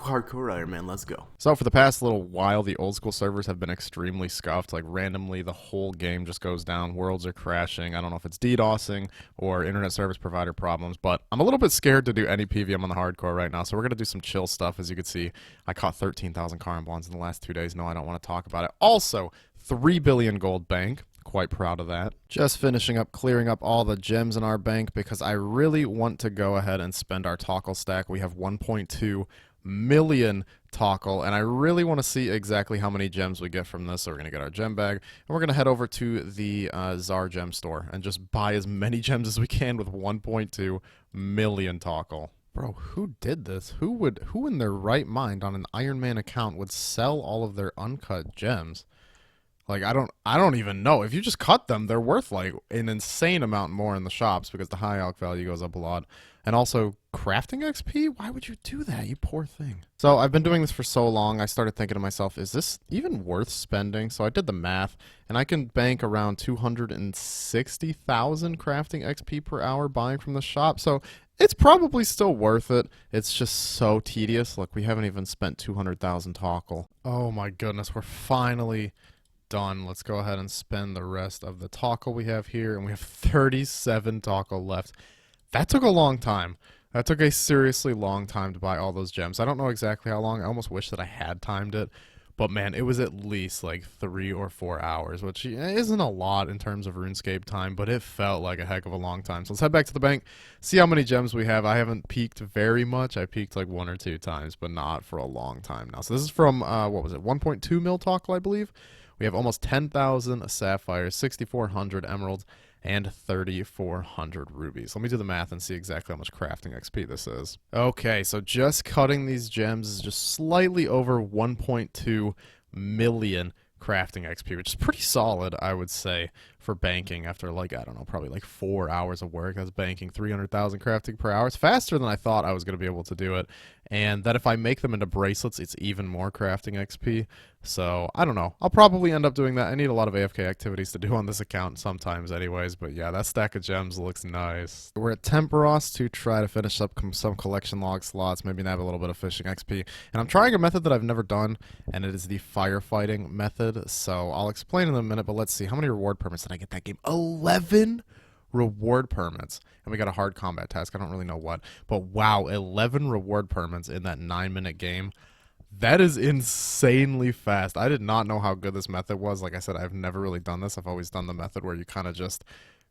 hardcore Iron Man, let's go. So for the past little while, the old school servers have been extremely scuffed. Like randomly, the whole game just goes down. Worlds are crashing. I don't know if it's DDoSing or internet service provider problems, but I'm a little bit scared to do any PVM on the hardcore right now. So we're going to do some chill stuff. As you can see, I caught 13,000 car bonds in the last 2 days. No, I don't want to talk about it. Also, 3 billion gold bank. Quite proud of that. Just finishing up clearing up all the gems in our bank because I really want to go ahead and spend our toggle stack. We have 1.2 million toggle, and I really want to see exactly how many gems we get from this. So we're going to get our gem bag, and we're going to head over to the Czar gem store and just buy as many gems as we can with 1.2 million toggle. Bro, who did this? Who in their right mind on an Iron Man account would sell all of their uncut gems? Like, I don't even know. If you just cut them, they're worth, like, an insane amount more in the shops because the high alch value goes up a lot. And also, crafting XP? Why would you do that, you poor thing? So, I've been doing this for so long, I started thinking to myself, is this even worth spending? So, I did the math, and I can bank around 260,000 crafting XP per hour buying from the shop. So, it's probably still worth it. It's just so tedious. Look, we haven't even spent 200,000 toggle. Oh my goodness, we're finally done. Let's go ahead and spend the rest of the toggle we have here, and we have 37 toggle left. That took a long time. That took a seriously long time to buy all those gems. I don't know exactly how long. I almost wish that I had timed it, but man, it was at least like 3 or 4 hours, which isn't a lot in terms of RuneScape time, but it felt like a heck of a long time. So let's head back to the bank, see how many gems we have. I haven't peaked very much. I peaked like 1 or 2 times, but not for a long time now. So this is from, what was it, 1.2 mil toggle, I believe. We have almost 10,000 sapphires, 6,400 emeralds, and 3,400 rubies. Let me do the math and see exactly how much crafting XP this is. Okay, so just cutting these gems is just slightly over 1.2 million crafting XP, which is pretty solid, I would say, for banking after, like, I don't know, probably like 4 hours of work. I was banking 300,000 crafting per hour. It's faster than I thought I was going to be able to do it, and that if I make them into bracelets, it's even more crafting XP. So, I don't know. I'll probably end up doing that. I need a lot of AFK activities to do on this account sometimes anyways, but yeah, that stack of gems looks nice. We're at Temperos to try to finish up some collection log slots, maybe nab a little bit of fishing XP. And I'm trying a method that I've never done, and it is the firefighting method. So, I'll explain in a minute, but let's see. How many reward permits did I get that game? 11 reward permits. And we got a hard combat task. I don't really know what. But wow, 11 reward permits in that 9-minute game. That is insanely fast. I did not know how good this method was. Like I said, I've never really done this. I've always done the method where you kind of just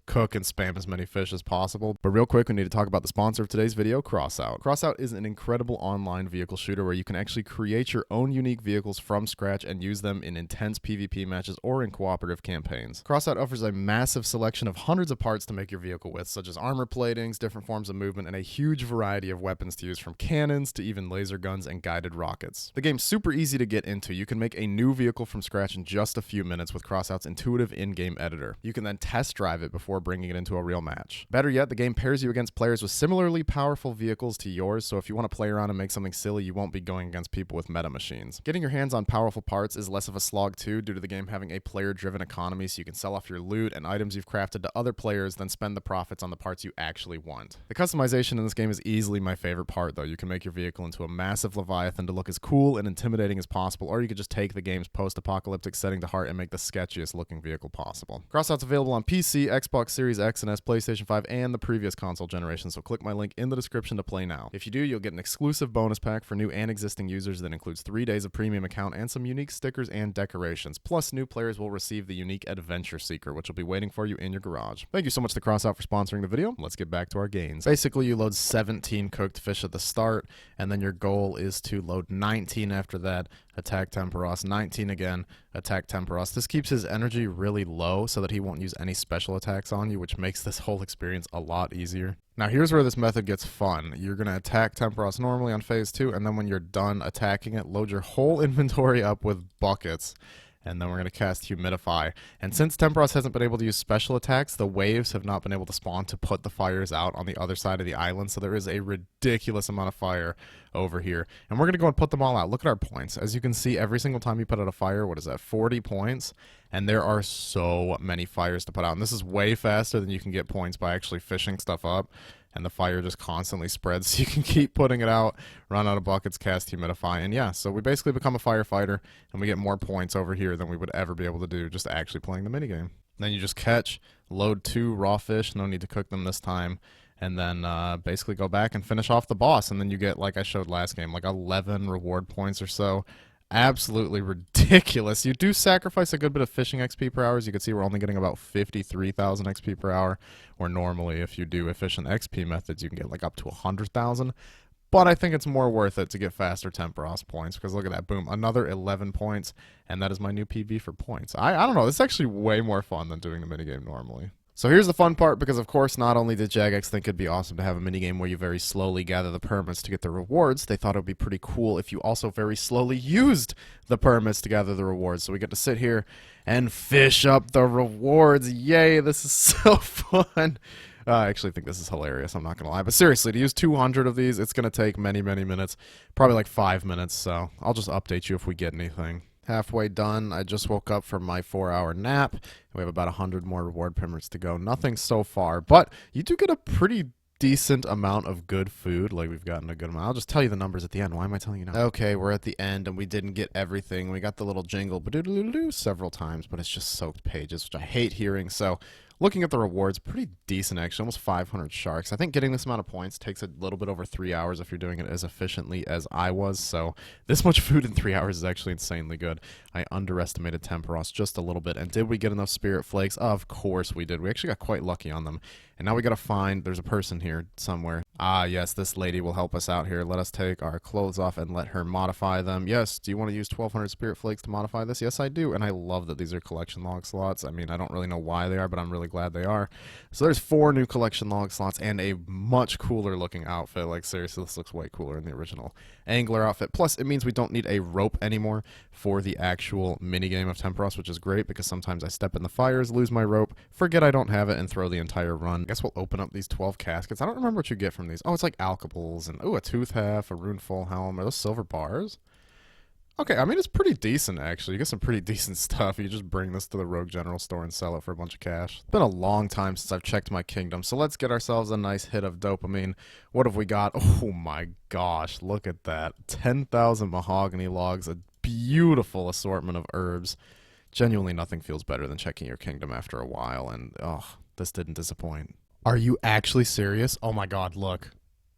cook and spam as many fish as possible. But real quick, we need to talk about the sponsor of today's video, Crossout. Crossout is an incredible online vehicle shooter where you can actually create your own unique vehicles from scratch and use them in intense PvP matches or in cooperative campaigns. Crossout offers a massive selection of hundreds of parts to make your vehicle with, such as armor platings, different forms of movement, and a huge variety of weapons to use, from cannons to even laser guns and guided rockets. The game's super easy to get into. You can make a new vehicle from scratch in just a few minutes with Crossout's intuitive in-game editor. You can then test drive it before bringing it into a real match. Better yet, the game pairs you against players with similarly powerful vehicles to yours, so if you want to play around and make something silly, you won't be going against people with meta machines. Getting your hands on powerful parts is less of a slog too, due to the game having a player-driven economy, so you can sell off your loot and items you've crafted to other players, then spend the profits on the parts you actually want. The customization in this game is easily my favorite part, though. You can make your vehicle into a massive Leviathan to look as cool and intimidating as possible, or you could just take the game's post-apocalyptic setting to heart and make the sketchiest looking vehicle possible. Crossout's available on PC, Xbox Series X and S, PlayStation 5, and the previous console generation, so click my link in the description to play now. If you do, you'll get an exclusive bonus pack for new and existing users that includes 3 days of premium account and some unique stickers and decorations. Plus, new players will receive the unique Adventure Seeker, which will be waiting for you in your garage. Thank you so much to Crossout for sponsoring the video. Let's get back to our gains. Basically, you load 17 cooked fish at the start, and then your goal is to load 19 after that, attack Temperos, 19 again, attack Temperos. This keeps his energy really low so that he won't use any special attacks on you, which makes this whole experience a lot easier. Now here's where this method gets fun. You're going to attack Temperos normally on phase 2, and then when you're done attacking it, load your whole inventory up with buckets. And then we're going to cast Humidify. And since Temperos hasn't been able to use special attacks, the waves have not been able to spawn to put the fires out on the other side of the island. So there is a ridiculous amount of fire over here. And we're going to go and put them all out. Look at our points. As you can see, every single time you put out a fire, what is that, 40 points? And there are so many fires to put out. And this is way faster than you can get points by actually fishing stuff up. and the fire just constantly spreads, so you can keep putting it out, run out of buckets, cast humidify, and yeah, so we basically become a firefighter, and we get more points over here than we would ever be able to do just actually playing the minigame. Then you just catch, load 2 raw fish, no need to cook them this time, and then basically go back and finish off the boss, and then you get, like I showed last game, like 11 reward points or so. Absolutely ridiculous. You do sacrifice a good bit of fishing XP per hour. As you can see, we're only getting about 53,000 XP per hour, where normally if you do efficient XP methods, you can get like up to 100,000. But I think it's more worth it to get faster Temperos points, because look at that, boom, another 11 points, and that is my new PB for points. I don't know, this is actually way more fun than doing the minigame normally. So here's the fun part, because of course not only did Jagex think it'd be awesome to have a minigame where you very slowly gather the permits to get the rewards, they thought it would be pretty cool if you also very slowly used the permits to gather the rewards. So we get to sit here and fish up the rewards. Yay, this is so fun. I actually think this is hilarious, I'm not going to lie. But seriously, to use 200 of these, it's going to take many, many minutes. Probably like 5 minutes, so I'll just update you if we get anything. Halfway done. I just woke up from my 4-hour nap. We have about 100 more reward permits to go. Nothing so far, but you do get a pretty decent amount of good food. Like, we've gotten a good amount. I'll just tell you the numbers at the end. Why am I telling you now? Okay, we're at the end, and we didn't get everything. We got the little jingle several times, but it's just soaked pages, which I hate hearing. So looking at the rewards, pretty decent actually, almost 500 sharks. I think getting this amount of points takes a little bit over 3 hours if you're doing it as efficiently as I was, so this much food in 3 hours is actually insanely good. I underestimated Temperos just a little bit, and did we get enough spirit flakes? Of course we did. We actually got quite lucky on them. And now we gotta find, there's a person here somewhere. Ah, yes, this lady will help us out here. Let us take our clothes off and let her modify them. Yes, do you want to use 1,200 spirit flakes to modify this? Yes, I do, and I love that these are collection log slots. I mean, I don't really know why they are, but I'm really glad they are. So there's 4 new collection log slots and a much cooler looking outfit. Like, seriously, this looks way cooler than the original angler outfit. Plus, it means we don't need a rope anymore for the actual minigame of Temperos, which is great because sometimes I step in the fires, lose my rope, forget I don't have it, and throw the entire run. I guess we'll open up these 12 caskets. I don't remember what you get from these. Oh, it's like alkables and, ooh, a tooth heft, a runeful helm. Are those silver bars? Okay, I mean, it's pretty decent, actually. You get some pretty decent stuff. You just bring this to the Rogue General store and sell it for a bunch of cash. It's been a long time since I've checked my kingdom, so let's get ourselves a nice hit of dopamine. What have we got? Oh my gosh, look at that. 10,000 mahogany logs, a beautiful assortment of herbs. Genuinely nothing feels better than checking your kingdom after a while, and, oh, this didn't disappoint. Are you actually serious? Oh my god, look.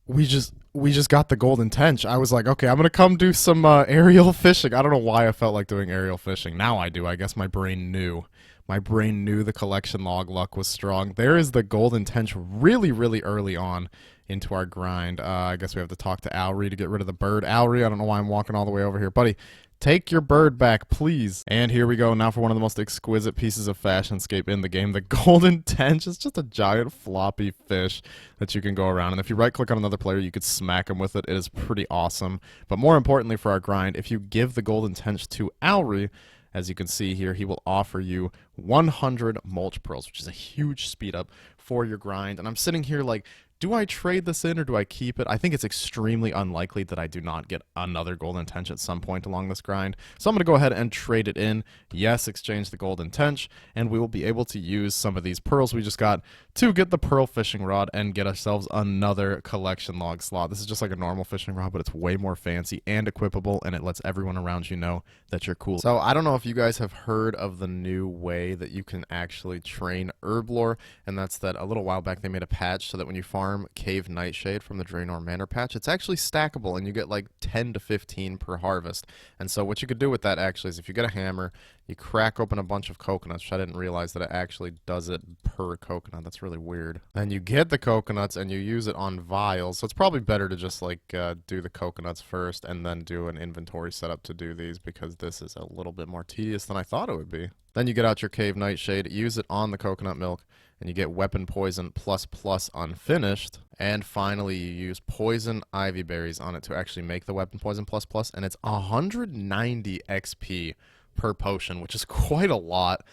We just got the golden tench. I was like, okay, I'm gonna come do some aerial fishing. I don't know why I felt like doing aerial fishing. Now I do. I guess my brain knew. My brain knew the collection log luck was strong. There is the golden tench really, really early on into our grind. I guess we have to talk to Alry to get rid of the bird. Alry, I don't know why I'm walking all the way over here. Buddy, take your bird back, please. And here we go now for one of the most exquisite pieces of fashionscape in the game. The golden tench is just a giant floppy fish that you can go around. And if you right-click on another player, you could smack him with it. It is pretty awesome. But more importantly for our grind, if you give the golden tench to Alry, as you can see here, he will offer you 100 mulch pearls, which is a huge speed up for your grind. And I'm sitting here like, do I trade this in or do I keep it? I think it's extremely unlikely that I do not get another golden tench at some point along this grind. So I'm going to go ahead and trade it in. Yes, exchange the golden tench, and we will be able to use some of these pearls we just got to get the pearl fishing rod and get ourselves another collection log slot. This is just like a normal fishing rod, but it's way more fancy and equipable, and it lets everyone around you know that you're cool. So I don't know if you guys have heard of the new way that you can actually train herblore, and that's that a little while back they made a patch so that when you farm Cave Nightshade from the Draenor Manor patch, it's actually stackable and you get like 10 to 15 per harvest. And so what you could do with that actually is if you get a hammer, you crack open a bunch of coconuts, which I didn't realize that it actually does it per coconut. That's really weird. Then you get the coconuts and you use it on vials. So it's probably better to just like do the coconuts first and then do an inventory setup to do these, because this is a little bit more tedious than I thought it would be. Then you get out your Cave Nightshade, use it on the coconut milk, and you get Weapon Poison ++ unfinished. And finally, you use Poison Ivy Berries on it to actually make the Weapon Poison ++, and it's 190 XP per potion, which is quite a lot.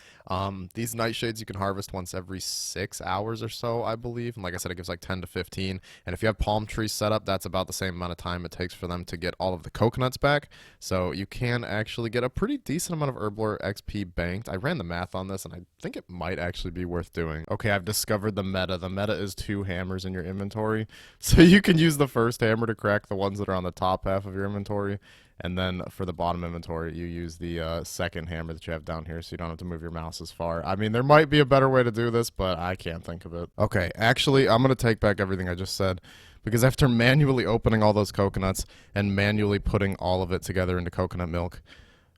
These nightshades you can harvest once every 6 hours or so, I believe. And like I said, it gives like 10 to 15. And if you have palm trees set up, that's about the same amount of time it takes for them to get all of the coconuts back. So you can actually get a pretty decent amount of Herblore XP banked. I ran the math on this, and I think it might actually be worth doing. Okay, I've discovered the meta. The meta is 2 hammers in your inventory. So you can use the first hammer to crack the ones that are on the top half of your inventory. And then for the bottom inventory, you use the second hammer that you have down here, so you don't have to move your mouse as far. I mean, there might be a better way to do this, but I can't think of it. Okay, actually, I'm going to take back everything I just said, because after manually opening all those coconuts and manually putting all of it together into coconut milk,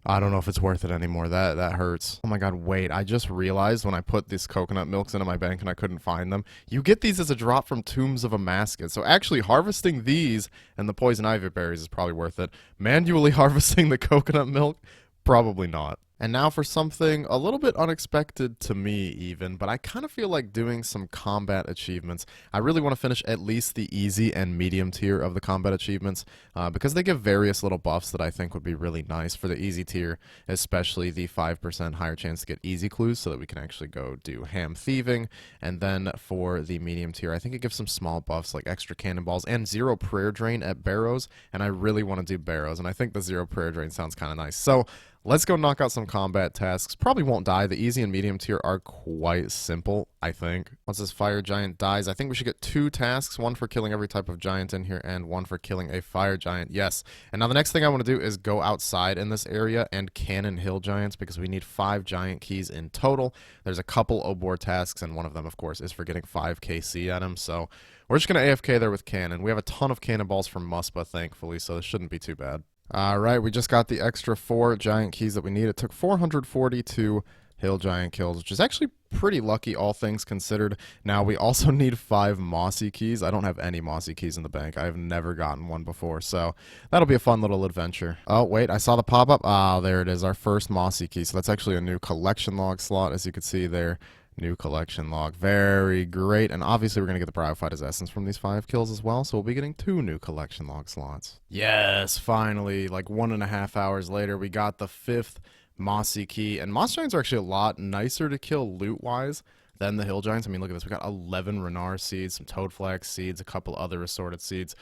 I don't know if it's worth it anymore. That hurts. Oh my god, wait. I just realized when I put these coconut milks into my bank and I couldn't find them, you get these as a drop from Tombs of Amasket. So actually harvesting these and the poison ivy berries is probably worth it. Manually harvesting the coconut milk, probably not. And now for something a little bit unexpected to me even, but I kind of feel like doing some combat achievements. I really want to finish at least the easy and medium tier of the combat achievements because they give various little buffs that I think would be really nice for the easy tier, especially the 5% higher chance to get easy clues so that we can actually go do ham thieving. And then for the medium tier, I think it gives some small buffs like extra cannonballs and 0 prayer drain at barrows, and I really want to do barrows, and I think the 0 prayer drain sounds kind of nice. So let's go knock out some combat tasks. Probably won't die. The easy and medium tier are quite simple, I think. Once this fire giant dies, I think we should get 2 tasks, 1 for killing every type of giant in here and 1 for killing a fire giant. Yes. And now the next thing I want to do is go outside in this area and cannon hill giants because we need 5 giant keys in total. There's a couple Obor tasks, and one of them, of course, is for getting 5 KC at him. So we're just going to AFK there with cannon. We have a ton of cannonballs from Muspa, thankfully, so this shouldn't be too bad. Alright, we just got the extra 4 giant keys that we need. It took 442 hill giant kills, which is actually pretty lucky, all things considered. Now, we also need 5 mossy keys. I don't have any mossy keys in the bank. I have never gotten one before, so that'll be a fun little adventure. Oh, wait, I saw the pop-up. Ah, there it is, our first mossy key. So that's actually a new collection log slot, as you can see there. New collection log. Very great. And obviously we're going to get the Bryophyte's Essence from these 5 kills as well, so we'll be getting 2 new collection log slots. Yes, finally, like 1.5 hours later, we got the 5th mossy key. And moss giants are actually a lot nicer to kill loot-wise than the hill giants. I mean, look at this. We got 11 Renar seeds, some toadflax seeds, a couple other assorted seeds.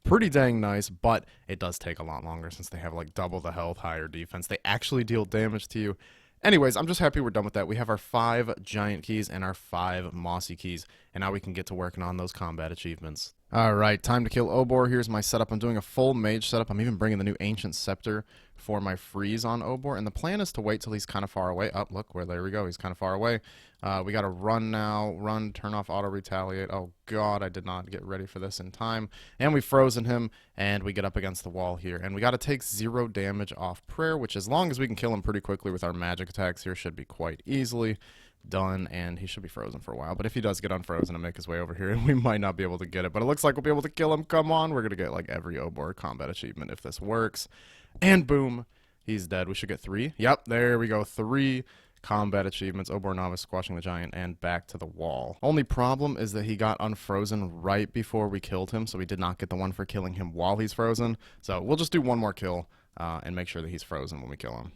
Pretty dang nice, but it does take a lot longer since they have like double the health, higher defense. They actually deal damage to you. Anyways, I'm just happy we're done with that. We have our 5 giant keys and our 5 mossy keys, and now we can get to working on those combat achievements. Alright, time to kill Obor. Here's my setup. I'm doing a full mage setup. I'm even bringing the new Ancient Scepter for my freeze on Obor, and the plan is to wait till he's kind of far away. Oh, look, there we go. He's kind of far away. We got to run now. Run, turn off auto retaliate. Oh god, I did not get ready for this in time. And we've frozen him, and we get up against the wall here. And we got to take 0 damage off prayer, which as long as we can kill him pretty quickly with our magic attacks here, should be quite easily done, and he should be frozen for a while. But if he does get unfrozen and make his way over here, we might not be able to get it. But it looks like we'll be able to kill him. Come on, we're going to get like every Obor combat achievement if this works. And boom, he's dead. We should get 3. Yep, there we go. 3 combat achievements. Obor Novice, squashing the giant, and back to the wall. Only problem is that he got unfrozen right before we killed him, so we did not get the one for killing him while he's frozen. So we'll just do one more kill and make sure that he's frozen when we kill him.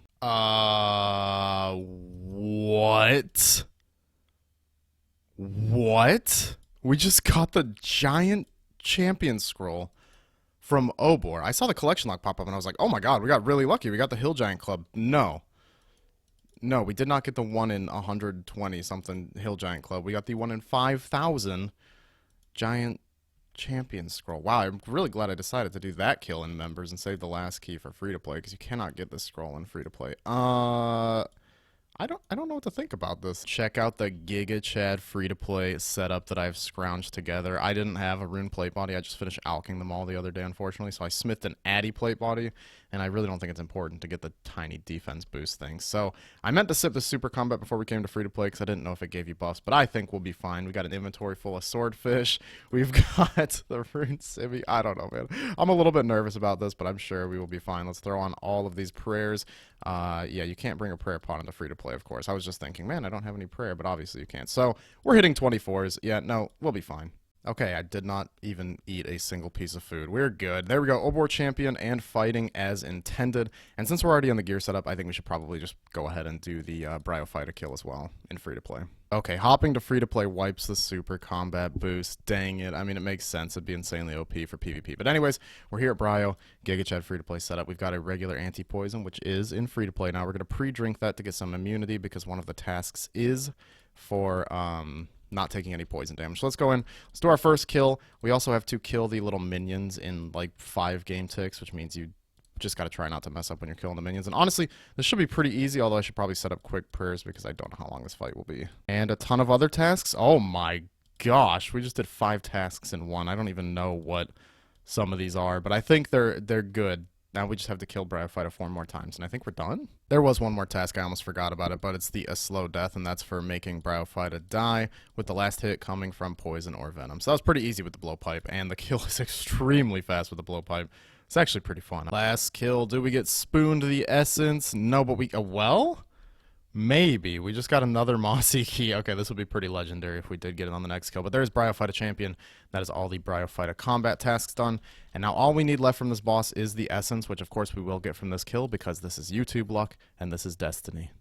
What? What? We just got the giant champion scroll from Obor. I saw the collection log pop up and I was like, oh my god, we got really lucky. We got the Hill Giant Club. No, we did not get the 1 in 120 something Hill Giant Club. We got the 1 in 5,000 giant champion scroll. Wow, I'm really glad I decided to do that kill in members and save the last key for free to play, because you cannot get this scroll in free to play. I don't know what to think about this. Check out the Giga Chad free-to-play setup that I've scrounged together. I didn't have a rune plate body. I just finished alching them all the other day, unfortunately, so I smithed an Addy plate body, and I really don't think it's important to get the tiny defense boost things. So I meant to sip the super combat before we came to free-to-play because I didn't know if it gave you buffs, but I think we'll be fine. We got an inventory full of swordfish. We've got the rune civvy. I don't know, man. I'm a little bit nervous about this, but I'm sure we will be fine. Let's throw on all of these prayers. Yeah, you can't bring a prayer pot into free-to-play, of course. I was just thinking, man, I don't have any prayer, but obviously you can't. So we're hitting 24s. Yeah, no, we'll be fine. Okay, I did not even eat a single piece of food. We're good. There we go. Obor champion and fighting as intended. And since we're already on the gear setup, I think we should probably just go ahead and do the Bryophyta kill as well in free-to-play. Okay, hopping to free-to-play wipes the super combat boost. Dang it. I mean, it makes sense. It'd be insanely OP for PvP. But anyways, we're here at Bryo. Giga Chad free-to-play setup. We've got a regular anti-poison, which is in free-to-play now. We're going to pre-drink that to get some immunity because one of the tasks is for not taking any poison damage. So let's go in. Let's do our first kill. We also have to kill the little minions in like 5 game ticks, which means you just got to try not to mess up when you're killing the minions. And honestly, this should be pretty easy, although I should probably set up quick prayers because I don't know how long this fight will be. And a ton of other tasks. Oh my gosh, we just did 5 tasks in one. I don't even know what some of these are, but I think they're good. Now we just have to kill Bryophyta 4 more times, and I think we're done. There was one more task, I almost forgot about it, but it's a slow death, and that's for making Bryophyta die, with the last hit coming from poison or venom. So that was pretty easy with the blowpipe, and the kill is extremely fast with the blowpipe. It's actually pretty fun. Last kill, do we get spooned the essence? No, but we, well? Maybe. We just got another Mossy key. Okay, this would be pretty legendary if we did get it on the next kill. But there's Bryophyta champion. That is all the Bryophyta combat tasks done. And now all we need left from this boss is the essence, which of course we will get from this kill because this is YouTube luck and this is destiny.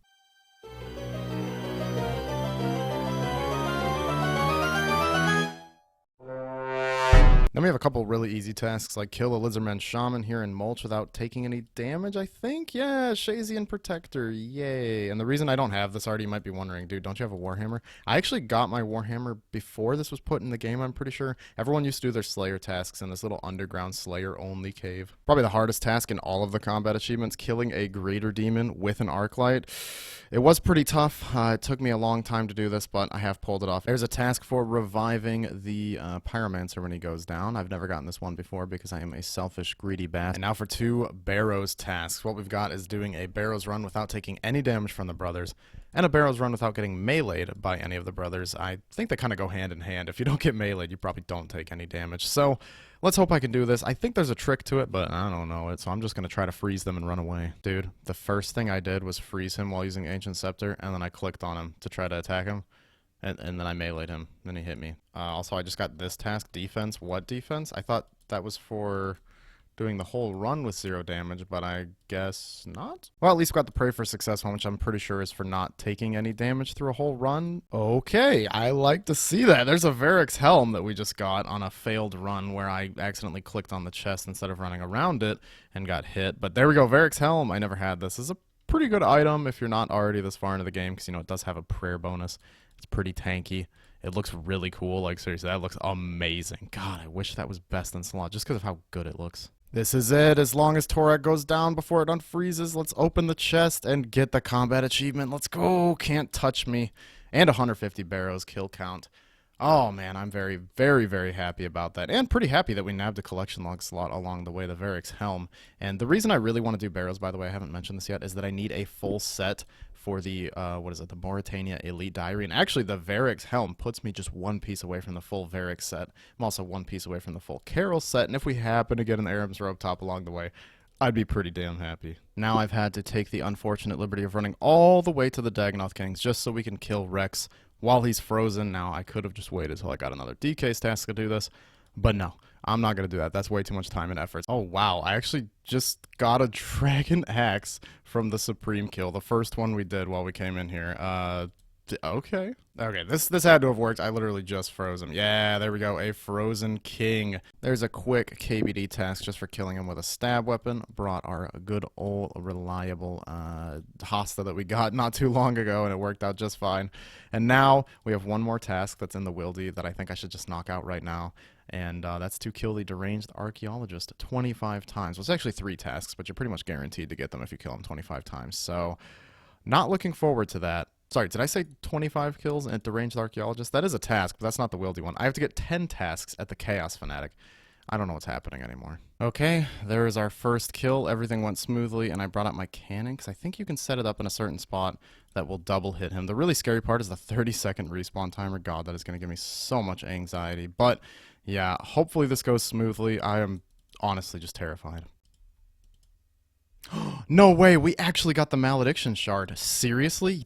Then we have a couple really easy tasks, like kill a Lizardman Shaman here in Mulch without taking any damage, I think? Yeah, Shazian Protector, yay. And the reason I don't have this already, you might be wondering, dude, don't you have a Warhammer? I actually got my Warhammer before this was put in the game, I'm pretty sure. Everyone used to do their Slayer tasks in this little underground Slayer-only cave. Probably the hardest task in all of the combat achievements, killing a Greater Demon with an Arclight. It was pretty tough. It took me a long time to do this, but I have pulled it off. There's a task for reviving the Pyromancer when he goes down. I've never gotten this one before because I am a selfish, greedy bastard. And now for 2 Barrows tasks. What we've got is doing a Barrows run without taking any damage from the brothers, and a Barrows run without getting meleeed by any of the brothers. I think they kind of go hand in hand. If you don't get meleeed, you probably don't take any damage. So let's hope I can do this. I think there's a trick to it, but I don't know it, so I'm just going to try to freeze them and run away. Dude, the first thing I did was freeze him while using Ancient Scepter, and then I clicked on him to try to attack him. And then I meleeed him. Then he hit me. Also, I just got this task, defense. What defense? I thought that was for doing the whole run with 0 damage, but I guess not? Well, at least we got the Pray for Success one, which I'm pretty sure is for not taking any damage through a whole run. Okay, I like to see that. There's a Varric's Helm that we just got on a failed run where I accidentally clicked on the chest instead of running around it and got hit. But there we go, Varric's Helm. I never had this. This is a pretty good item if you're not already this far into the game because, you know, it does have a prayer bonus. It's pretty tanky. It looks really cool. Like, seriously, that looks amazing. God, I wish that was best in slot just because of how good it looks. This is it. As long as Torak goes down before it unfreezes, let's open the chest and get the combat achievement. Let's go. Can't touch me. And 150 Barrows kill count. Oh, man, I'm very, very, very happy about that. And pretty happy that we nabbed a collection log slot along the way, the Varric's Helm. And the reason I really want to do Barrows, by the way, I haven't mentioned this yet, is that I need a full set for the, the Mauritania Elite Diary. And actually, the Varric's Helm puts me just 1 piece away from the full Varric set. I'm also 1 piece away from the full Carol set. And if we happen to get an Arab's Robe top along the way, I'd be pretty damn happy. Now I've had to take the unfortunate liberty of running all the way to the Dagonoth Kings just so we can kill Rex while he's frozen. Now, I could have just waited until I got another DK's task to do this, but no, I'm not going to do that. That's way too much time and effort. Oh, wow, I actually just got a Dragon Axe from the Supreme kill, the first one we did while we came in here. Okay, this had to have worked. I literally just froze him. Yeah, there we go, a frozen king. There's a quick KBD task just for killing him with a stab weapon. Brought our good old reliable Hosta that we got not too long ago, and it worked out just fine. And now we have 1 more task that's in the Wildy that I think I should just knock out right now. And that's to kill the Deranged Archaeologist 25 times. Well, it's actually 3 tasks, but you're pretty much guaranteed to get them if you kill him 25 times. So, not looking forward to that. Sorry, did I say 25 kills at Deranged Archaeologist? That is a task, but that's not the Wildy one. I have to get 10 tasks at the Chaos Fanatic. I don't know what's happening anymore. Okay, there is our first kill. Everything went smoothly, and I brought out my cannon, because I think you can set it up in a certain spot that will double hit him. The really scary part is the 30-second respawn timer. God, that is going to give me so much anxiety. But, yeah, hopefully this goes smoothly. I am honestly just terrified. No way, we actually got the Malediction Shard. Seriously?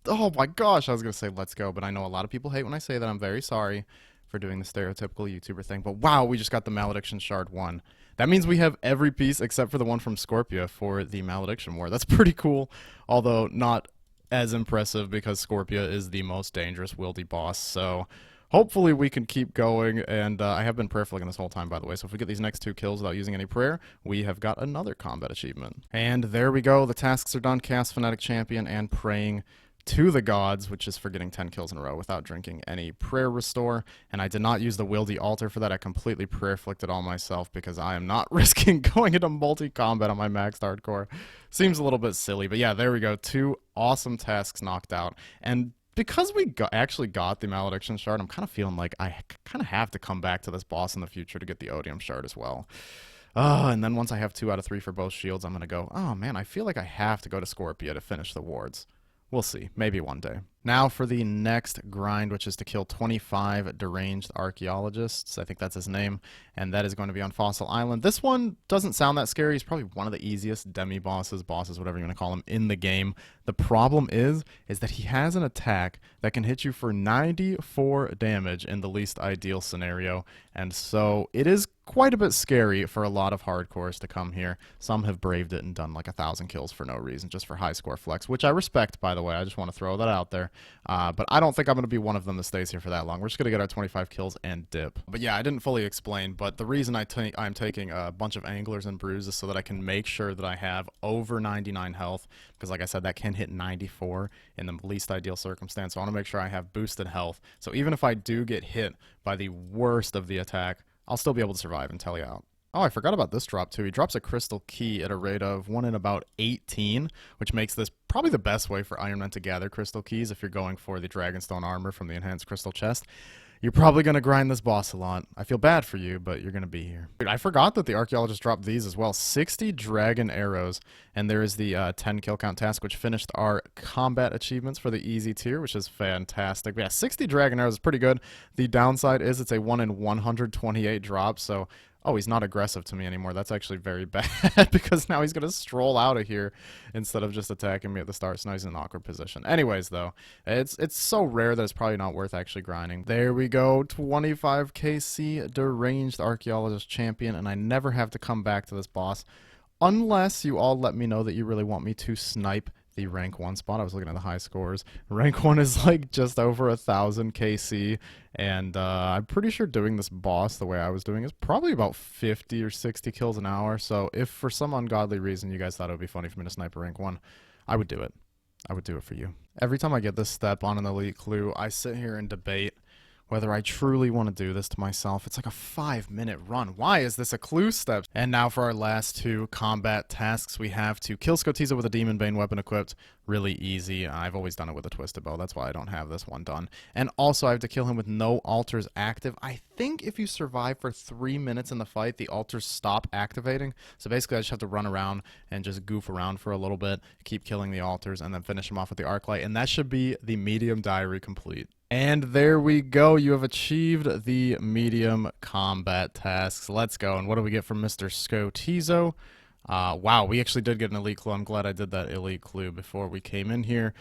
Oh my gosh, I was going to say let's go, but I know a lot of people hate when I say that. I'm very sorry. for doing the stereotypical YouTuber thing. But wow, we just got the Malediction Shard 1. That means we have every piece except for the one from Scorpia for the Malediction War. That's pretty cool, although not as impressive because Scorpia is the most dangerous wieldy boss. So hopefully we can keep going, and I have been prayer flicking this whole time, by the way, so if we get these next 2 kills without using any prayer, we have got another combat achievement. And there we go, the tasks are done, Chaos Fanatic Champion, and praying to the gods, which is for getting 10 kills in a row without drinking any prayer restore, and I did not use the wieldy altar for that. I completely prayer flicked it all myself because I am not risking going into multi-combat on my maxed hardcore. Seems a little bit silly, but yeah, there we go, 2 awesome tasks knocked out, and because we actually got the Malediction Shard, I'm kind of feeling like I kind of have to come back to this boss in the future to get the Odium Shard as well. And then once I have 2 out of 3 for both shields, I'm going to go, oh man, I feel like I have to go to Scorpia to finish the wards. We'll see. Maybe one day. Now for the next grind, which is to kill 25 deranged archaeologists. I think that's his name. And that is going to be on Fossil Island. This one doesn't sound that scary. He's probably one of the easiest demi-bosses, whatever you want to call him, in the game. The problem is that he has an attack that can hit you for 94 damage in the least ideal scenario. And so it is quite a bit scary for a lot of hardcores to come here. Some have braved it and done like 1,000 kills for no reason, just for high score flex, which I respect, by the way. I just want to throw that out there. But I don't think I'm going to be one of them that stays here for that long. We're just going to get our 25 kills and dip. But yeah, I didn't fully explain, but the reason I'm taking a bunch of anglers and bruises so that I can make sure that I have over 99 health, because like I said, that can hit 94 in the least ideal circumstance. So I want to make sure I have boosted health. So even if I do get hit by the worst of the attack, I'll still be able to survive and tell you out. Oh, I forgot about this drop too. He drops a crystal key at a rate of 1 in about 18, which makes this probably the best way for Iron Men to gather crystal keys if you're going for the Dragonstone armor from the enhanced crystal chest. You're probably going to grind this boss a lot. I feel bad for you, but you're going to be here. Dude, I forgot that the archaeologist dropped these as well. 60 dragon arrows, and there is the 10 kill count task, which finished our combat achievements for the easy tier, which is fantastic. But yeah, 60 dragon arrows is pretty good. The downside is it's a 1 in 128 drop, so oh, he's not aggressive to me anymore. That's actually very bad because now he's going to stroll out of here instead of just attacking me at the start. So now he's in an awkward position. Anyways, though, it's so rare that it's probably not worth actually grinding. There we go. 25 KC deranged archaeologist champion, and I never have to come back to this boss unless you all let me know that you really want me to snipe the rank 1 spot. I was looking at the high scores. Rank 1 is like just over 1,000 KC, and I'm pretty sure doing this boss the way I was doing is probably about 50 or 60 kills an hour. So if for some ungodly reason you guys thought it would be funny for me to snipe a rank 1, I would do it. I would do it for you. Every time I get this step on an elite clue, I sit here and debate whether I truly want to do this to myself. It's like a 5-minute run. Why is this a clue step? And now for our last 2 combat tasks, we have to kill Skotiza with a Demon Bane weapon equipped. Really easy. I've always done it with a Twisted Bow. That's why I don't have this one done. And also I have to kill him with no altars active. I think if you survive for 3 minutes in the fight, the altars stop activating. So basically I just have to run around and just goof around for a little bit, keep killing the altars, and then finish him off with the arc light. And that should be the medium diary complete. And there we go. You have achieved the medium combat tasks. Let's go. And what do we get from Mr. Skotizo? Wow, we actually did get an elite clue. I'm glad I did that elite clue before we came in here.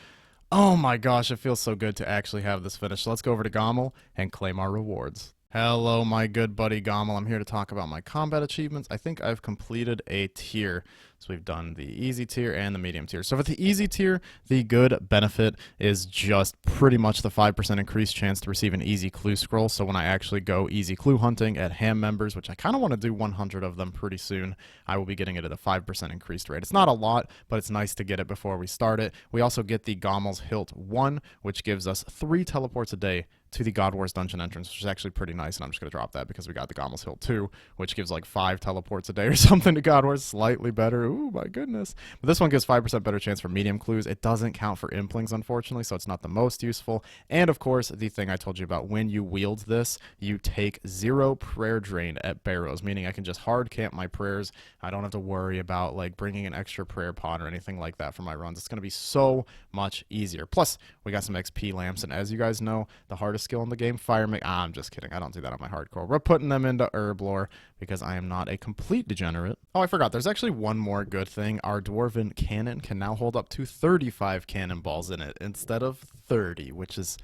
Oh my gosh, it feels so good to actually have this finished. So let's go over to Gommel and claim our rewards. Hello, my good buddy Gommel. I'm here to talk about my combat achievements. I think I've completed a tier. So we've done the easy tier and the medium tier. So for the easy tier, the good benefit is just pretty much the 5% increased chance to receive an easy clue scroll. So when I actually go easy clue hunting at ham members, which I kind of want to do 100 of them pretty soon, I will be getting it at a 5% increased rate. It's not a lot, but it's nice to get it before we start it. We also get the Gommel's Hilt 1, which gives us 3 teleports a day to the God Wars dungeon entrance, which is actually pretty nice, and I'm just going to drop that because we got the Gommel's Hilt 2, which gives like 5 teleports a day or something to God Wars, slightly better. Ooh, my goodness. But this one gives 5% better chance for medium clues. It doesn't count for implings, unfortunately, so it's not the most useful. And of course, the thing I told you about, when you wield this, you take 0 prayer drain at Barrows, meaning I can just hard camp my prayers. I don't have to worry about like bringing an extra prayer pod or anything like that for my runs. It's going to be so much easier. Plus, we got some XP lamps, and as you guys know, the hardest skill in the game, fire make. I'm just kidding. I don't do that on my hardcore. We're putting them into herb lore because I am not a complete degenerate. Oh, I forgot. There's actually one more good thing. Our dwarven cannon can now hold up to 35 cannonballs in it instead of 30, which is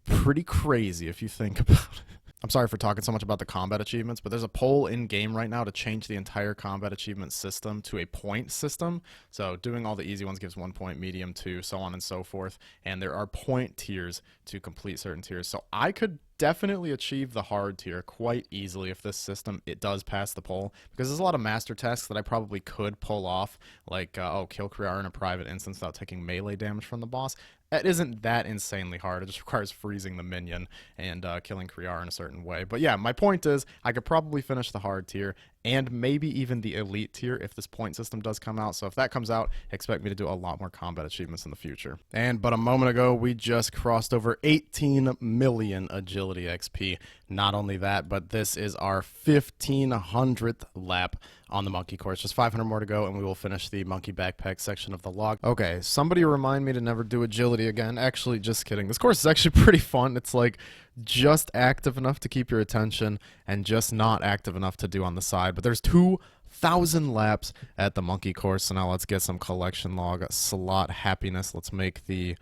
pretty crazy if you think about it. I'm sorry for talking so much about the combat achievements, but there's a poll in game right now to change the entire combat achievement system to a point system. So doing all the easy ones gives 1 point, medium 2, so on and so forth. And there are point tiers to complete certain tiers. So I could definitely achieve the hard tier quite easily if this system it does pass the poll, because there's a lot of master tasks that I probably could pull off, like kill Kriar in a private instance without taking melee damage from the boss. It isn't that insanely hard. It just requires freezing the minion and killing Kriar in a certain way. But yeah, my point is I could probably finish the hard tier and maybe even the elite tier if this point system does come out. So if that comes out, expect me to do a lot more combat achievements in the future. But a moment ago, we just crossed over 18 million agility XP. Not only that, but this is our 1500th lap on the monkey course. Just 500 more to go, and we will finish the monkey backpack section of the log. Okay, somebody remind me to never do agility again. Actually, just kidding. This course is actually pretty fun. It's like just active enough to keep your attention and just not active enough to do on the side. But there's 2,000 laps at the monkey course, so now let's get some collection log slot happiness. Let's make the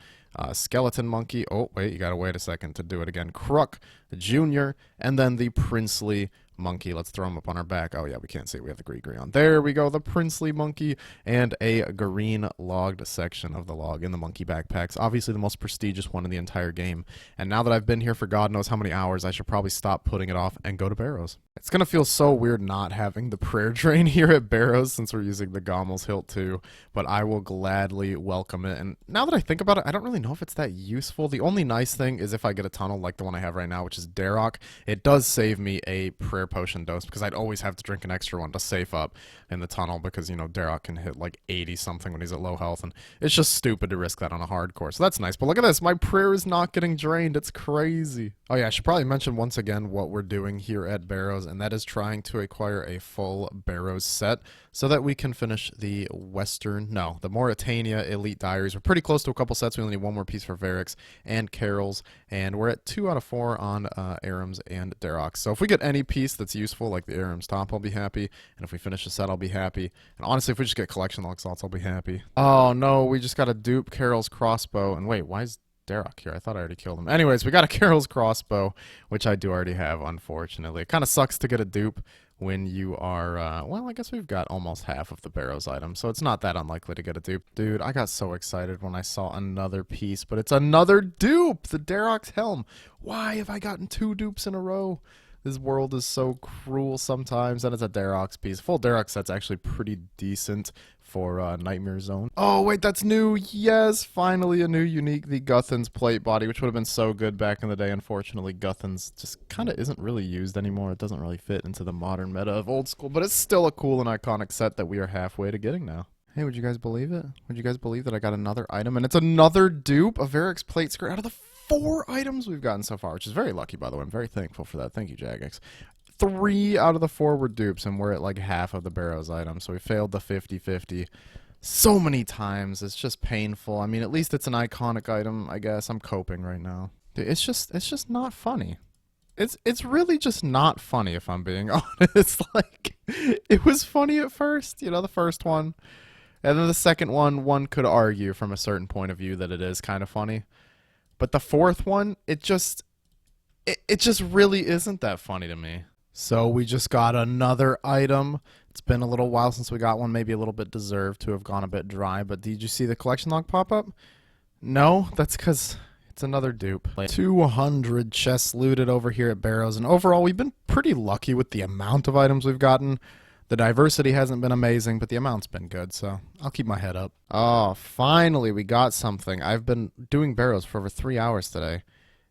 skeleton monkey. Oh, wait, you gotta wait a second to do it again. Crook, the junior, and then the princely monkey. Let's throw him up on our back. Oh, yeah, we can't see it. We have the green on. There we go, the princely monkey, and a green logged section of the log in the monkey backpacks. Obviously the most prestigious one in the entire game. And now that I've been here for God knows how many hours, I should probably stop putting it off and go to Barrows. It's gonna feel so weird not having the prayer drain here at Barrows since we're using the Gommel's Hilt too, but I will gladly welcome it. And now that I think about it, I don't really know if it's that useful. The only nice thing is if I get a tunnel like the one I have right now, which is Darok, it does save me a prayer potion dose, because I'd always have to drink an extra one to safe up in the tunnel, because, you know, Darok can hit like 80 something when he's at low health, and it's just stupid to risk that on a hardcore. So that's nice. But look at this, my prayer is not getting drained. It's crazy. Oh yeah, I should probably mention once again what we're doing here at Barrows, and that is trying to acquire a full Barrows set so that we can finish the the Mauritania Elite Diaries. We're pretty close to a couple sets. We only need one more piece for Varric's and Carol's, and we're at 2 out of 4 on Aram's and Darok's. So if we get any piece that's useful, like the Aram's top, I'll be happy, and if we finish the set, I'll be happy. And honestly, if we just get collection log salts, I'll be happy. Oh no, we just got to dupe Carol's crossbow, and wait, why is Darok here? I thought I already killed him. Anyways, we got a Carol's crossbow, which I do already have, unfortunately. It kind of sucks to get a dupe when you are, well, I guess we've got almost half of the Barrows items, so it's not that unlikely to get a dupe. Dude, I got so excited when I saw another piece, but it's another dupe! The Darok's helm! Why have I gotten 2 dupes in a row? This world is so cruel sometimes, and it's a Darok's piece. Full Darok set's actually pretty decent for Nightmare Zone. Oh, wait, that's new! Yes, finally a new unique, the Guthan's plate body, which would have been so good back in the day. Unfortunately, Guthan's just kind of isn't really used anymore. It doesn't really fit into the modern meta of old school, but it's still a cool and iconic set that we are halfway to getting now. Hey, would you guys believe it? Would you guys believe that I got another item, and it's another dupe? A Varric's plate skirt out of the 4 items we've gotten so far, which is very lucky, by the way. I'm very thankful for that. Thank you, Jagex. 3 out of the 4 were dupes, and we're at like half of the Barrows items, so we failed the 50-50 so many times. It's just painful. I mean, at least it's an iconic item, I guess. I'm coping right now. Dude, it's just not funny. It's really just not funny, if I'm being honest. Like, it was funny at first, you know, the first one. And then the second one could argue from a certain point of view that it is kind of funny. But the 4th one, it just really isn't that funny to me. So we just got another item. It's been a little while since we got one, maybe a little bit deserved to have gone a bit dry, but did you see the collection log pop up? No, that's because it's another dupe. 200 chests looted over here at Barrows, and overall we've been pretty lucky with the amount of items we've gotten. The diversity hasn't been amazing, but the amount's been good, so I'll keep my head up. Oh, finally we got something. I've been doing Barrows for over 3 hours today.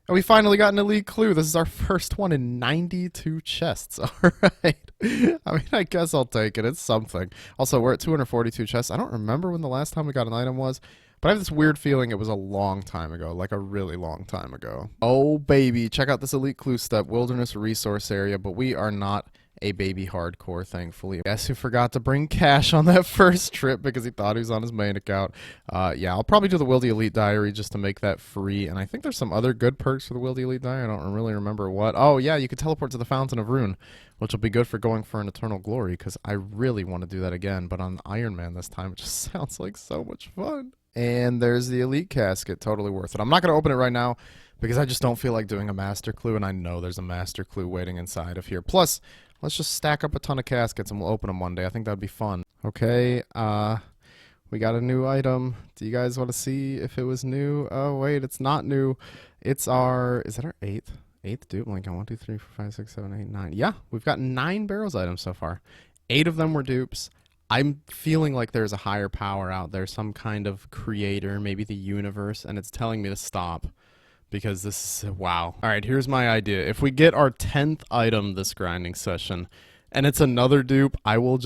And we finally got an elite clue. This is our first one in 92 chests. Alright. I mean, I guess I'll take it. It's something. Also, we're at 242 chests. I don't remember when the last time we got an item was, but I have this weird feeling it was a long time ago, like a really long time ago. Oh, baby. Check out this elite clue step, Wilderness Resource Area, but we are not a baby hardcore, thankfully. Guess who forgot to bring cash on that first trip because he thought he was on his main account. Yeah, I'll probably do the Wildy Elite Diary just to make that free, and I think there's some other good perks for the Wildy Elite Diary. I don't really remember what. Oh, yeah, you can teleport to the Fountain of Rune, which will be good for going for an Eternal Glory, because I really want to do that again, but on Iron Man this time. It just sounds like so much fun. And there's the Elite Casket, totally worth it. I'm not going to open it right now, because I just don't feel like doing a master clue, and I know there's a master clue waiting inside of here. Plus, let's just stack up a ton of caskets and we'll open them one day. I think that'd be fun. Okay, we got a new item. Do you guys want to see if it was new? Oh, wait, it's not new. It's our, is that our eighth dupe? Like, 1, 2, 3, 4, 5, 6, 7, 8, 9. Yeah, we've got 9 barrels items so far. 8 of them were dupes. I'm feeling like there's a higher power out there, some kind of creator, maybe the universe, and it's telling me to stop because this is, wow. All right, here's my idea. If we get our 10th item this grinding session and it's another dupe, I will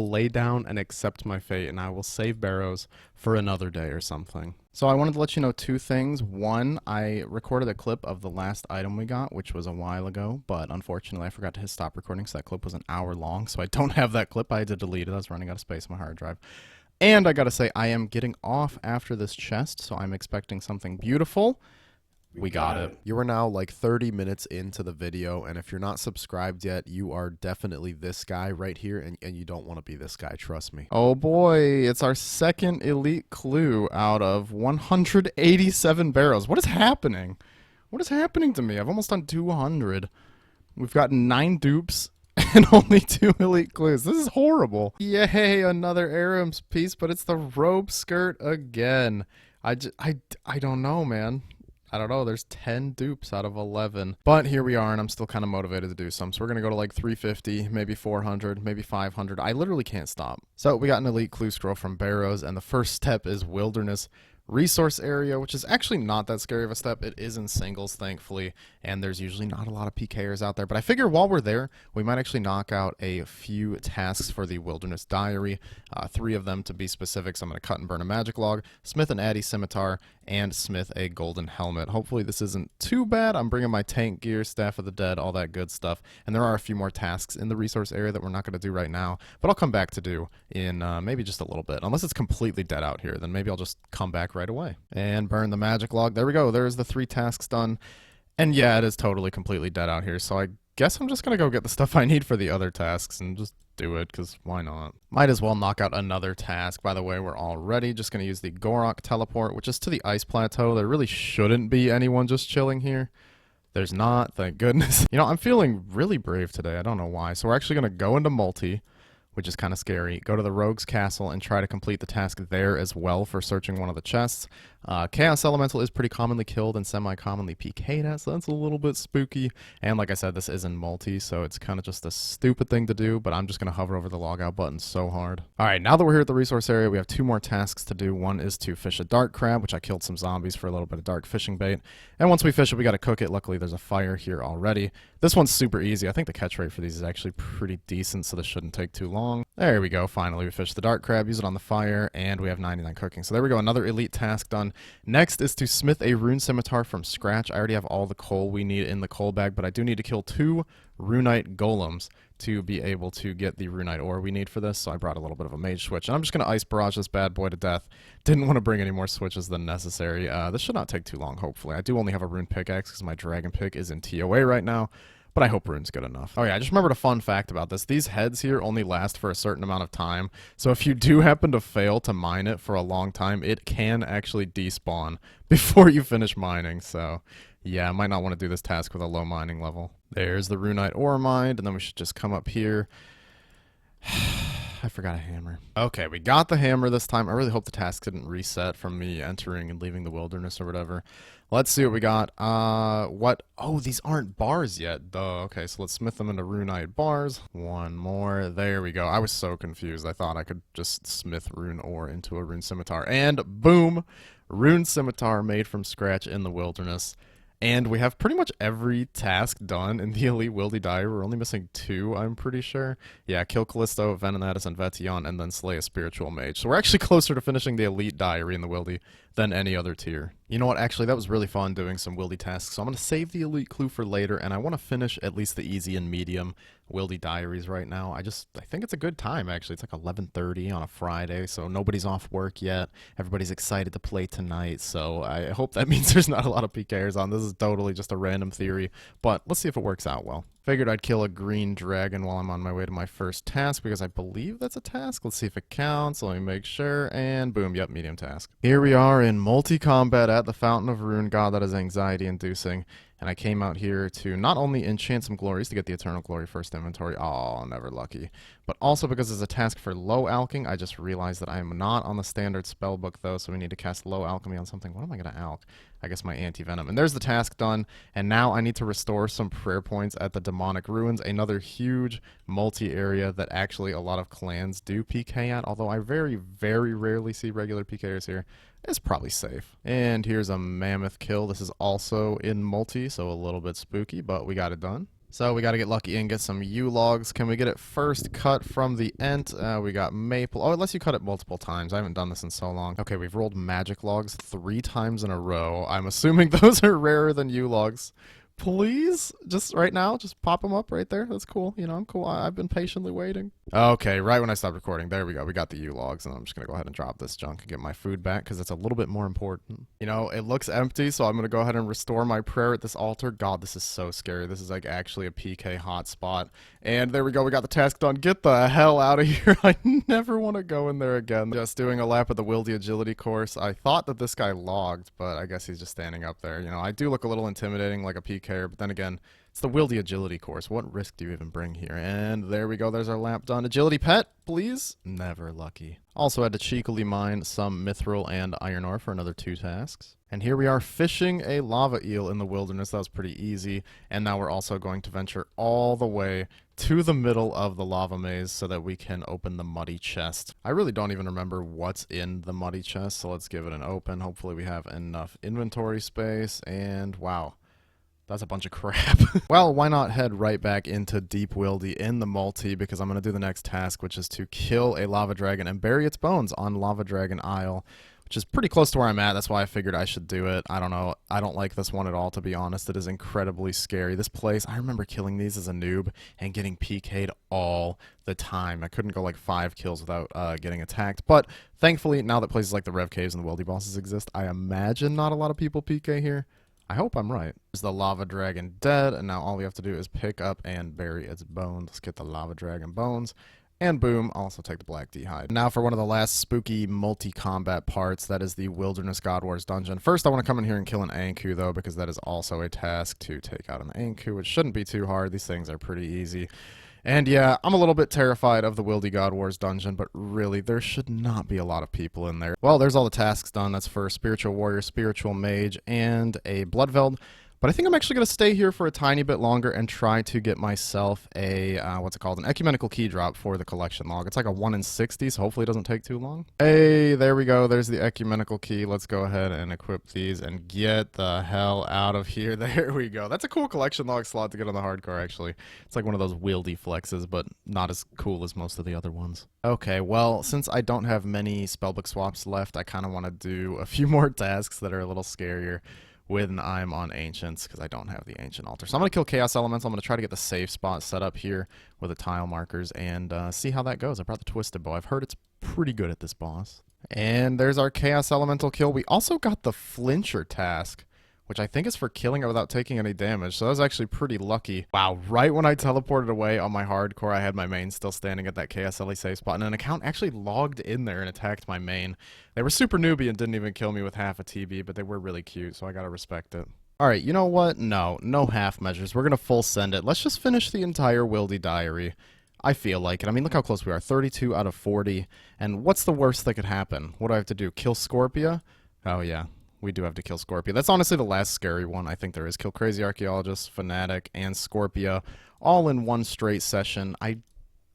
lay down and accept my fate, and I will save barrows for another day or something. So I wanted to let you know 2 things. One, I recorded a clip of the last item we got, which was a while ago, but unfortunately I forgot to hit stop recording, so that clip was an hour long, so I don't have that clip. I had to delete it. I was running out of space on my hard drive. And I gotta say, I am getting off after this chest, so I'm expecting something beautiful. We got it. You are now like 30 minutes into the video, and if you're not subscribed yet, you are definitely this guy right here, and you don't want to be this guy, trust me. Oh boy, it's our second elite clue out of 187 barrels. What is happening? What is happening to me? I've almost done 200. We've got 9 dupes and only 2 elite clues. This is horrible. Yay, another Aram's piece, but it's the robe skirt again. I don't know, man. I don't know, there's 10 dupes out of 11. But here we are, and I'm still kind of motivated to do some. So we're going to go to like 350, maybe 400, maybe 500. I literally can't stop. So we got an elite clue scroll from Barrows, and the first step is Wilderness Resource Area, which is actually not that scary of a step. It is in singles, thankfully, and there's usually not a lot of PKers out there. But I figure while we're there, we might actually knock out a few tasks for the Wilderness Diary. 3 of them to be specific. So I'm going to cut and burn a magic log, smith an addy scimitar, and smith a golden helmet. Hopefully this isn't too bad. I'm bringing my tank gear, staff of the dead, all that good stuff. And there are a few more tasks in the resource area that we're not going to do right now, but I'll come back to do in maybe just a little bit. Unless it's completely dead out here, then maybe I'll just come back right away and burn the magic log. There we go. There's the 3 tasks done. And yeah, it is totally completely dead out here, so I guess I'm just gonna go get the stuff I need for the other tasks and just do it, because why not? Might as well knock out another task. By the way, we're all ready. Just gonna use the Gorok teleport, which is to the ice plateau. There really shouldn't be anyone just chilling here. There's not, thank goodness. You know, I'm feeling really brave today. I don't know why. So we're actually gonna go into multi, which is kind of scary. Go to the Rogue's Castle and try to complete the task there as well for searching one of the chests. Chaos Elemental is pretty commonly killed and semi-commonly PK'd at, so that's a little bit spooky. And like I said, this isn't multi, so it's kind of just a stupid thing to do, but I'm just going to hover over the logout button so hard. Alright, now that we're here at the resource area, we have 2 more tasks to do. One is to fish a dark crab, which I killed some zombies for a little bit of dark fishing bait. And once we fish it, we got to cook it. Luckily, there's a fire here already. This one's super easy. I think the catch rate for these is actually pretty decent, so this shouldn't take too long. There we go. Finally, we fished the dark crab, use it on the fire, and we have 99 cooking. So there we go. Another elite task done. Next is to smith a rune scimitar from scratch. I already have all the coal we need in the coal bag, but I do need to kill 2 runite golems to be able to get the runite ore we need for this, so I brought a little bit of a mage switch. And I'm just going to ice barrage this bad boy to death. Didn't want to bring any more switches than necessary. This should not take too long, hopefully. I do only have a rune pickaxe because my dragon pick is in TOA right now, but I hope rune's good enough. Oh yeah, I just remembered a fun fact about this. These heads here only last for a certain amount of time, so if you do happen to fail to mine it for a long time, it can actually despawn before you finish mining, so yeah, I might not want to do this task with a low mining level. There's the runite ore mined, and then we should just come up here. I forgot a hammer. Okay, we got the hammer this time. I really hope the task didn't reset from me entering and leaving the wilderness or whatever. Let's see what we got. What? Oh, these aren't bars yet, though. Okay, so let's smith them into runite bars. One more. There we go. I was so confused. I thought I could just smith rune ore into a rune scimitar. And boom! Rune scimitar made from scratch in the wilderness. And we have pretty much every task done in the Elite Wildy Diary. We're only missing 2, I'm pretty sure. Yeah, kill Callisto, Venenatus, and Vetion, and then slay a spiritual mage. So we're actually closer to finishing the Elite Diary in the Wildy than any other tier. You know what, actually, that was really fun doing some Wildy tasks, so I'm going to save the Elite Clue for later, and I want to finish at least the easy and medium Wildy Diaries right now. I think it's a good time, actually. It's like 11:30 on a Friday, so nobody's off work yet. Everybody's excited to play tonight, so I hope that means there's not a lot of PKers on. This is totally just a random theory, but let's see if it works out well. Figured I'd kill a green dragon while I'm on my way to my first task because I believe that's a task. Let's see if it counts. Let me make sure. And boom, yep, medium task. Here we are in multi-combat at the Fountain of Ruin. God, that is anxiety-inducing. And I came out here to not only enchant some glories to get the Eternal Glory first inventory. Oh, never lucky. But also because it's a task for low alching, I just realized that I am not on the standard spellbook though, so we need to cast low alchemy on something. What am I going to alch? I guess my anti-venom. And there's the task done. And now I need to restore some prayer points at the Demonic Ruins, another huge multi-area that actually a lot of clans do PK at, although I very, very rarely see regular PKers here. It's probably safe. And here's a mammoth kill. This is also in multi, so a little bit spooky, but we got it done. So we got to get lucky and get some U-logs. Can we get it first cut from the Ent? We got maple. Oh, it lets you cut it multiple times. I haven't done this in so long. Okay, we've rolled magic logs 3 times in a row. I'm assuming those are rarer than U-logs. Please, just right now, just pop them up right there. That's cool. You know, I'm cool. I've been patiently waiting. Okay, right when I stopped recording, there we go. We got the U-logs, and I'm just going to go ahead and drop this junk and get my food back, because it's a little bit more important. You know, it looks empty, so I'm going to go ahead and restore my prayer at this altar. God, this is so scary. This is like actually a PK hotspot. And there we go. We got the task done. Get the hell out of here. I never want to go in there again. Just doing a lap of the Wildy Agility course. I thought that this guy logged, but I guess he's just standing up there. You know, I do look a little intimidating like a PKer, but then again, it's the Wildy Agility course. What risk do you even bring here? And there we go. There's our lap done. Agility pet, please. Never lucky. Also had to cheekily mine some mithril and iron ore for another 2 tasks. And here we are fishing a lava eel in the wilderness. That was pretty easy. And now we're also going to venture all the way to the middle of the lava maze so that we can open the muddy chest. I really don't even remember what's in the muddy chest, so let's give it an open. Hopefully we have enough inventory space. And wow. That's a bunch of crap. Well, why not head right back into Deep Wildy in the multi, because I'm going to do the next task, which is to kill a lava dragon and bury its bones on Lava Dragon Isle, which is pretty close to where I'm at. That's why I figured I should do it. I don't know. I don't like this one at all, to be honest. It is incredibly scary. This place, I remember killing these as a noob and getting PK'd all the time. I couldn't go like 5 kills without getting attacked. But thankfully, now that places like the Rev Caves and the Wildy bosses exist, I imagine not a lot of people PK here. I hope I'm right. There's the lava dragon dead, and now all we have to do is pick up and bury its bones. Let's get the lava dragon bones, and boom, I'll also take the black d'hide. Now for one of the last spooky multi-combat parts, that is the Wilderness God Wars dungeon. First, I want to come in here and kill an Anku, though, because that is also a task to take out an Anku, which shouldn't be too hard. These things are pretty easy. And yeah, I'm a little bit terrified of the Wildy God Wars dungeon, but really, there should not be a lot of people in there. Well, there's all the tasks done. That's for Spiritual Warrior, Spiritual Mage, and a Bloodveld. But I think I'm actually going to stay here for a tiny bit longer and try to get myself a, what's it called, an ecumenical key drop for the collection log. It's like a 1 in 60, so hopefully it doesn't take too long. Hey, there we go. There's the ecumenical key. Let's go ahead and equip these and get the hell out of here. There we go. That's a cool collection log slot to get on the hardcore, actually. It's like one of those wieldy flexes, but not as cool as most of the other ones. Okay, well, since I don't have many spellbook swaps left, I kind of want to do a few more tasks that are a little scarier when I'm on Ancients, because I don't have the Ancient Altar. So I'm going to kill Chaos Elemental. I'm going to try to get the safe spot set up here with the tile markers and see how that goes. I brought the Twisted Bow. I've heard it's pretty good at this boss. And there's our Chaos Elemental kill. We also got the Flincher task, which I think is for killing it without taking any damage. So that was actually pretty lucky. Wow, right when I teleported away on my hardcore, I had my main still standing at that KSLE safe spot, and an account actually logged in there and attacked my main. They were super newbie and didn't even kill me with half a TB, but they were really cute, so I gotta respect it. Alright, you know what? No half measures. We're gonna full send it. Let's just finish the entire Wildy Diary. I feel like it. I mean, look how close we are. 32 out of 40. And what's the worst that could happen? What do I have to do? Kill Scorpia? Oh, yeah. We do have to kill Scorpia. That's honestly the last scary one I think there is. Kill Crazy Archaeologist, Fanatic, and Scorpia all in one straight session. I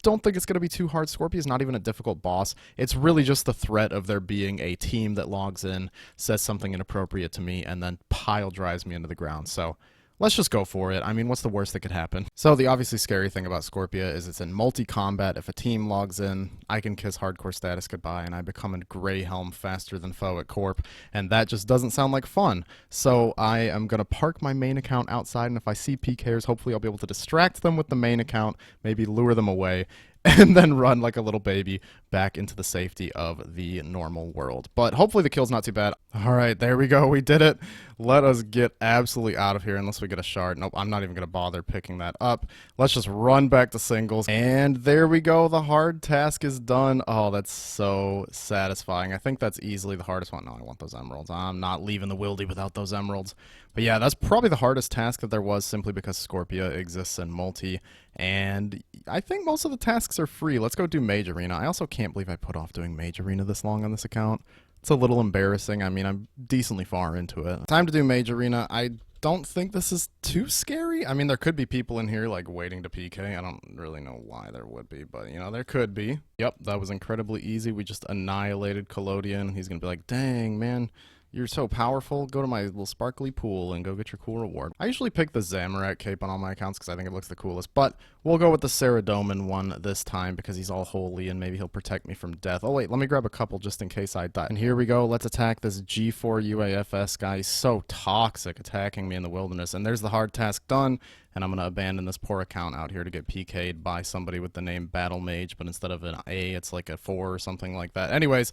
don't think it's going to be too hard. Scorpia's not even a difficult boss. It's really just the threat of there being a team that logs in, says something inappropriate to me, and then pile drives me into the ground. So let's just go for it. I mean, what's the worst that could happen? So the obviously scary thing about Scorpia is it's in multi-combat. If a team logs in, I can kiss hardcore status goodbye, and I become a gray helm faster than foe at Corp, and that just doesn't sound like fun. So I am going to park my main account outside, and if I see PKers, hopefully I'll be able to distract them with the main account, maybe lure them away, and then run like a little baby back into the safety of the normal world. But hopefully the kill's not too bad. All right, there we go. We did it. Let us get absolutely out of here unless we get a shard. Nope, I'm not even going to bother picking that up. Let's just run back to singles. And there we go. The hard task is done. Oh, that's so satisfying. I think that's easily the hardest one. No, I want those emeralds. I'm not leaving the wildy without those emeralds. But yeah, that's probably the hardest task that there was simply because Scorpia exists in multi. And I think most of the tasks are free. Let's go do Mage Arena. I also can't believe I put off doing Mage Arena this long on this account. It's a little embarrassing. I mean, I'm decently far into it. Time to do Mage Arena. I don't think this is too scary. I mean, there could be people in here, like, waiting to PK. I don't really know why there would be, but, you know, there could be. Yep, that was incredibly easy. We just annihilated Collodion. He's gonna be like, dang, man. You're so powerful. Go to my little sparkly pool and go get your cool reward. I usually pick the Zamorak cape on all my accounts because I think it looks the coolest, but we'll go with the Saradomin one this time because he's all holy and maybe he'll protect me from death. Oh wait, let me grab a couple just in case I die. And here we go. Let's attack this G4UAFS guy. He's so toxic attacking me in the wilderness. And there's the hard task done. And I'm going to abandon this poor account out here to get PK'd by somebody with the name Battle Mage, but instead of an A, it's like a 4 or something like that. Anyways,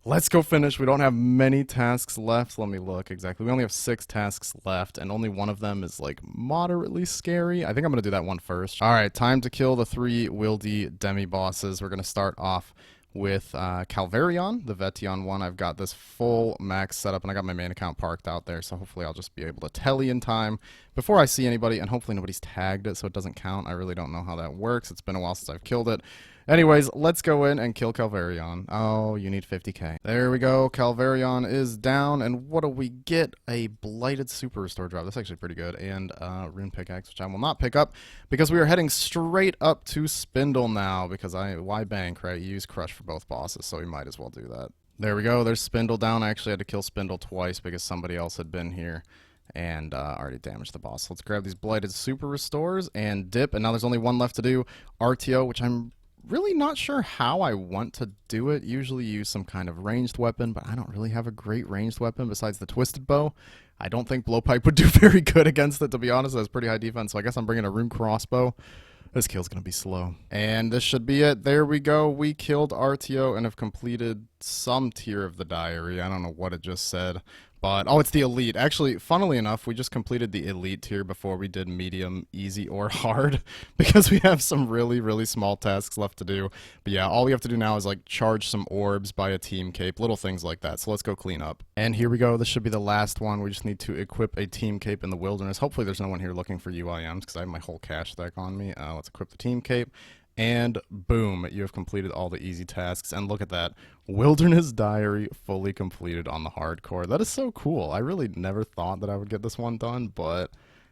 let's go finish. We don't have many tasks left. Let me look exactly. We only have 6 tasks left, and only one of them is, like, moderately scary. I think I'm going to do that one first. All right, time to kill the 3 wildy demi-bosses. We're going to start off with Calvarion, the Vetion one. I've got this full max setup, and I got my main account parked out there, so hopefully I'll just be able to telly in time before I see anybody, and hopefully nobody's tagged it so it doesn't count. I really don't know how that works. It's been a while since I've killed it. Anyways, let's go in and kill Calvarion. Oh, you need 50k. There we go. Calvarion is down, and what do we get? A Blighted Super Restore drop. That's actually pretty good. And Rune Pickaxe, which I will not pick up because we are heading straight up to Spindle now because why bank, right? You use Crush for both bosses, so we might as well do that. There we go. There's Spindle down. I actually had to kill Spindle twice because somebody else had been here and already damaged the boss. Let's grab these Blighted Super Restores and dip, and now there's only one left to do. RTO, which I'm really not sure how I want to do it. Usually use some kind of ranged weapon, but I don't really have a great ranged weapon besides the Twisted Bow. I don't think Blowpipe would do very good against it, to be honest. It has pretty high defense, so I guess I'm bringing a Rune Crossbow. This kill's going to be slow. And this should be it. There we go. We killed RTO and have completed some tier of the diary. I don't know what it just said. But, oh, it's the elite. Actually, funnily enough, we just completed the elite tier before we did medium, easy, or hard because we have some really, really small tasks left to do. But yeah, all we have to do now is like charge some orbs, buy a team cape, little things like that. So let's go clean up. And here we go. This should be the last one. We just need to equip a team cape in the wilderness. Hopefully there's no one here looking for UIMs because I have my whole cash stack on me. Let's equip the team cape. And boom, you have completed all the easy tasks. And look at that. Wilderness Diary fully completed on the hardcore. That is so cool. I really never thought that I would get this one done, but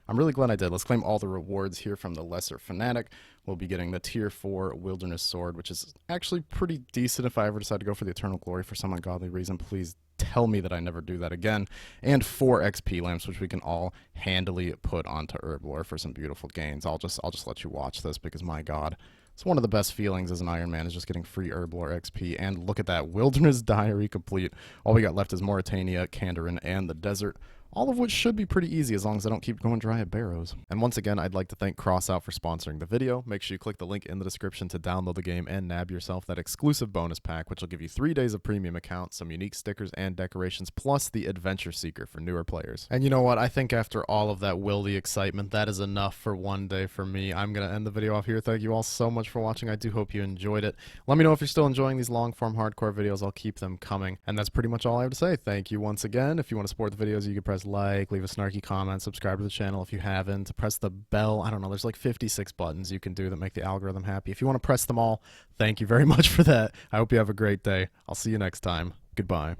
I'm really glad I did. Let's claim all the rewards here from the Lesser Fanatic. We'll be getting the Tier 4 Wilderness Sword, which is actually pretty decent if I ever decide to go for the Eternal Glory for some ungodly reason. Please tell me that I never do that again. And 4 XP lamps, which we can all handily put onto Herblore for some beautiful gains. I'll just let you watch this because, my God. It's one of the best feelings as an Iron Man is just getting free Herblore XP. And look at that, Wilderness Diary complete. All we got left is Mauritania, Kandarin, and the desert. All of which should be pretty easy as long as I don't keep going dry at Barrows. And once again, I'd like to thank Crossout for sponsoring the video. Make sure you click the link in the description to download the game and nab yourself that exclusive bonus pack, which will give you 3 days of premium accounts, some unique stickers and decorations, plus the Adventure Seeker for newer players. And you know what? I think after all of that wildy excitement, that is enough for one day for me. I'm going to end the video off here. Thank you all so much for watching. I do hope you enjoyed it. Let me know if you're still enjoying these long-form hardcore videos. I'll keep them coming. And that's pretty much all I have to say. Thank you once again. If you want to support the videos, you can press like, leave a snarky comment, subscribe to the channel if you haven't, press the bell. I don't know, there's like 56 buttons you can do that make the algorithm happy. If you want to press them all, thank you very much for that. I hope you have a great day. I'll see you next time. Goodbye.